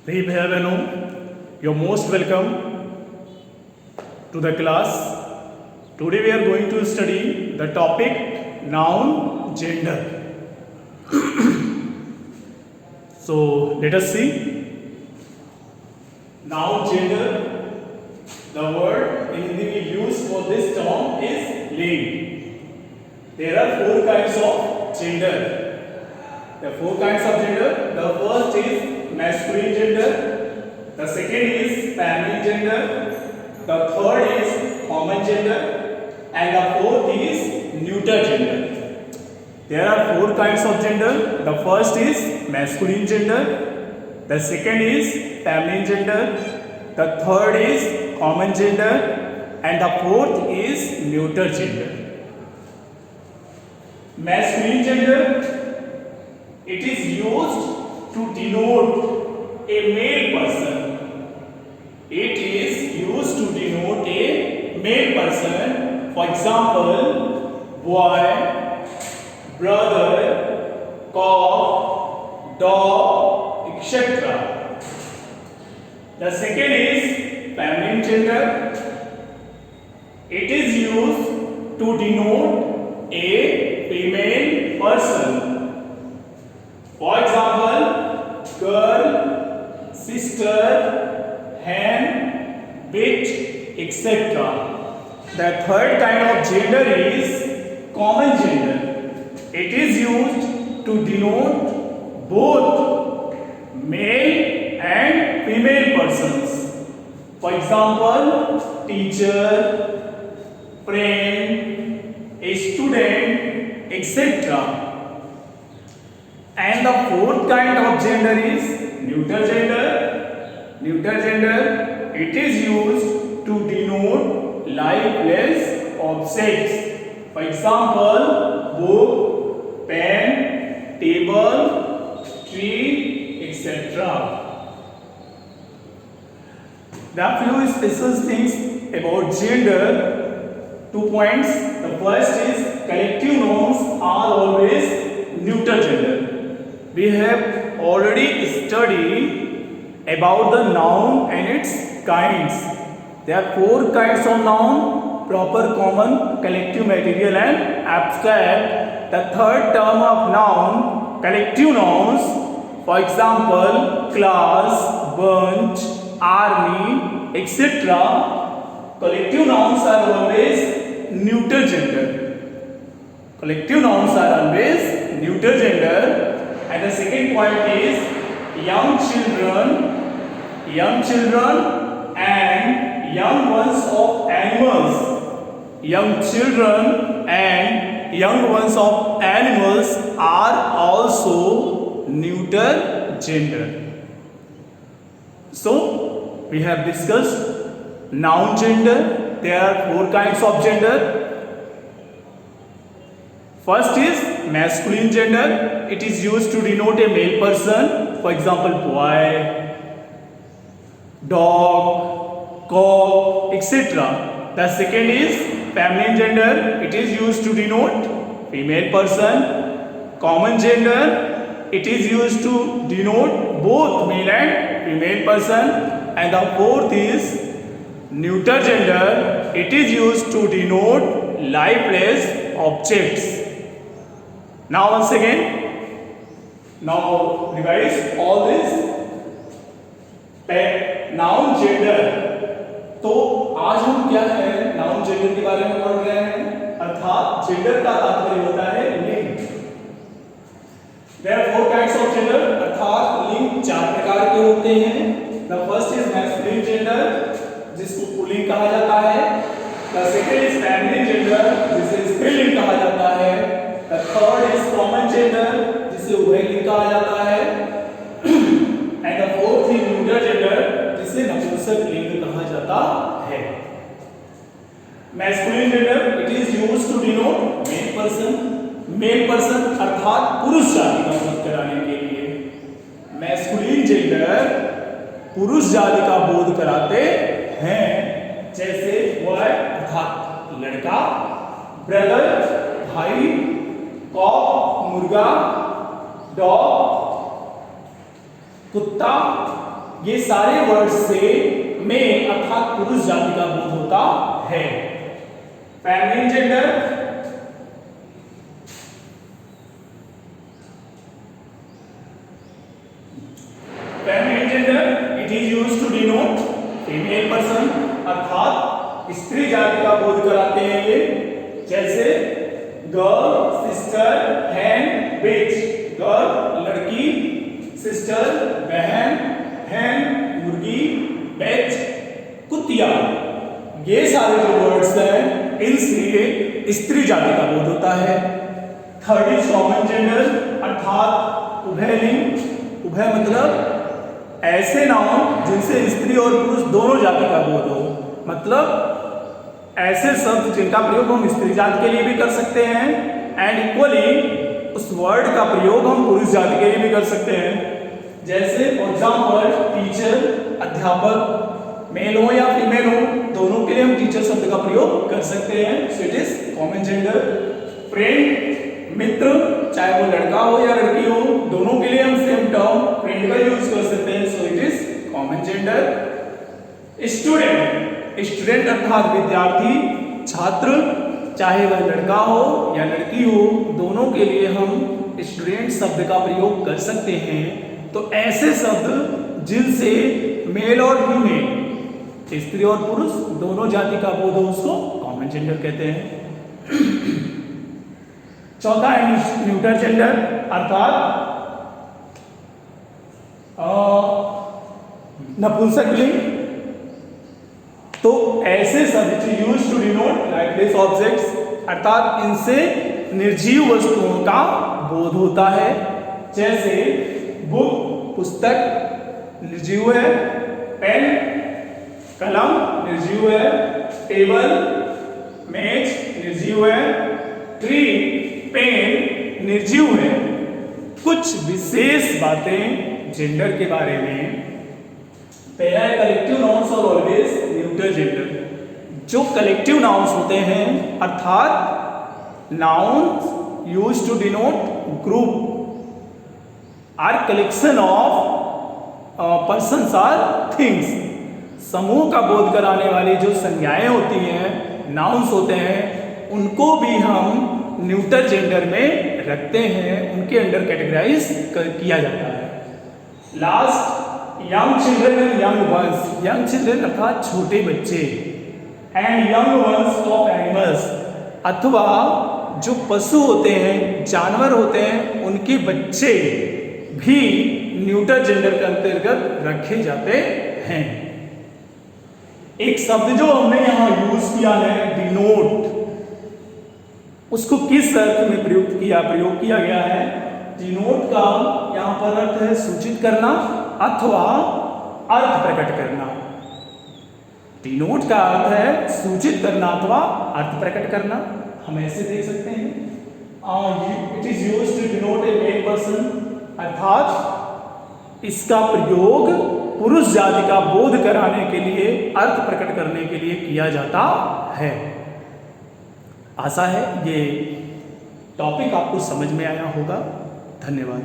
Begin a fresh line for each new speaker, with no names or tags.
Hey भैया बहनों, you're most welcome to the class. Today we are going to study the topic noun gender. So let us see. Noun gender. The word in Hindi we use for this term is ling. There are four kinds of gender. There are four kinds of gender. The first is masculine gender. The second is feminine gender. The third is common gender. And the fourth is neuter gender. There are four kinds of gender. The first is masculine gender. The second is feminine gender. The third is common gender. And the fourth is neuter gender. Masculine gender, it is used to denote a male person. It is used to denote a male person. For example, boy, brother, cock, dog, etc. The second is feminine gender. It is used to denote a female person. For example, girl, sister, hen, bitch, etc. The third kind of gender is common gender. It is used to denote both male and female persons. For example, teacher, friend, a student, etc. And the fourth kind of gender is neuter gender. Neuter gender, it is used to denote lifeless objects. For example, book, pen, table, tree, etc. There are few special things about gender. 2 points. The first is collective nouns are always neuter gender. We have already studied about the noun and its kinds. There are four kinds of noun: proper, common, collective, material and abstract. The third term of noun, collective nouns, for example, class, bunch, army, etc. Collective nouns are always neuter gender. Collective nouns are always neuter gender. And the second point is young children and young ones of animals. Young children and young ones of animals are also neuter gender. So we have discussed noun gender. There are four kinds of gender. First is masculine gender. It is used to denote a male person. For example, boy, dog, cock, etc. The second is feminine gender. It is used to denote female person. Common gender. It is used to denote both male and female person. And the fourth is neuter gender. It is used to denote lifeless objects. Now once again, now revise all this. Noun gender, तो आज हम क्या है noun gender के बारे में पढ़ रहे हैं, अर्थात जेंडर का तात्पर्य होता है लिंग. There are four kinds of gender, अर्थात लिंग चार प्रकार के होते हैं. The first is masculine gender, जिसको पुल्लिंग कहा जाता है. The second is feminine gender, जिसे स्त्रीलिंग कहा जाता है. The third is common gender, जिसे उभयलिंग कहा जाता है. And the fourth is neuter gender, जिसे नपुंसक लिंग कहा जाता है. Masculine gender, it is used to denote male person. Male person अर्थात पुरुष जाति का बोध कराने के लिए. Masculine gender पुरुष जाति का बोध कराते हैं. जैसे boy अर्थात लड़का, brother भाई, cock मुर्गा, डॉग कुत्ता, ये सारे वर्ड से मेल अर्थात पुरुष जाति का बोध होता है। Feminine gender, feminine gender it is used to denote female person, अर्थात स्त्री जाति का बोध कराते हैं ये। जैसे girl, sister, hen, bitch. Girl लड़की, सिस्टर बहन, हैन मुर्गी, बेच कुतिया। ये सारे जो वर्ड्स हैं इनसे स्त्री जाति का बोध होता है। थर्ड इज कॉमन जेंडर, अर्थात उभयलिंग। उभय मतलब ऐसे नाउन जिनसे स्त्री और पुरुष दोनों जाति का बोध हो, मतलब ऐसे शब्द जिनका प्रयोग हम स्त्री जाति के लिए भी कर सकते हैं एंड इक्वली उस वर्ड का प्रयोग हम पुरुष जाति के लिए भी कर सकते हैं। जैसे फॉर एग्जाम्पल टीचर, अध्यापक, मेल हो या फीमेल हो, दोनों के लिए हम टीचर शब्द का प्रयोग कर सकते हैं। So it is common gender. Friend, मित्र, चाहे वो लड़का हो या लड़की हो, दोनों के लिए हम सेम टर्म फ्रेंड का यूज कर सकते हैं। So it is common gender. Student, student अर्थात विद्यार्थी, छात्र, चाहे वह लड़का हो या लड़की हो, दोनों के लिए हम स्टूडेंट शब्द का प्रयोग कर सकते हैं। तो ऐसे शब्द जिनसे मेल और फीमेल, स्त्री और पुरुष दोनों जाति का बोध हो, उसको कॉमन जेंडर कहते हैं। चौथा है न्यूटर जेंडर, अर्थात नपुंसकलिंग। तो ऐसे शब्द use to denote lifeless objects, अर्थात इनसे निर्जीव वस्तुओं का बोध होता है। जैसे बुक पुस्तक निर्जीव है, पेन कलम निर्जीव है, टेबल मेज निर्जीव है, ट्री पेन निर्जीव है। कुछ विशेष बातें जेंडर के बारे में। पहला है कलेक्टिव नाउन्स और ऑलवेज न्यूटर जेंडर। जो कलेक्टिव नाउन्स होते हैं अर्थात nouns used to denote group or collection of persons or things. समूह का बोध कराने वाली जो संज्ञाएं होती हैं, नाउन्स होते हैं, उनको भी हम न्यूटर जेंडर में रखते हैं, उनके अंडर कैटेगराइज किया जाता है। Last young children and young ones. Young children अर्थात छोटे बच्चे and young ones of animals, अथवा जो पशु होते हैं, जानवर होते हैं, उनके बच्चे भी न्यूटर जेंडर के अंतर्गत रखे जाते हैं। एक शब्द जो हमने यहां यूज किया है डिनोट, उसको किस अर्थ में प्रयोग किया गया है? डिनोट का यहां पर अर्थ है सूचित करना अथवा अर्थ प्रकट करना। डिनोट का अर्थ है सूचित करना अथवा अर्थ प्रकट करना। हम ऐसे देख सकते हैं, it is used to denote a male person, अर्थात इसका प्रयोग पुरुष जाति का बोध कराने के लिए, अर्थ प्रकट करने के लिए किया जाता है। आशा है ये टॉपिक आपको समझ में आया होगा। धन्यवाद।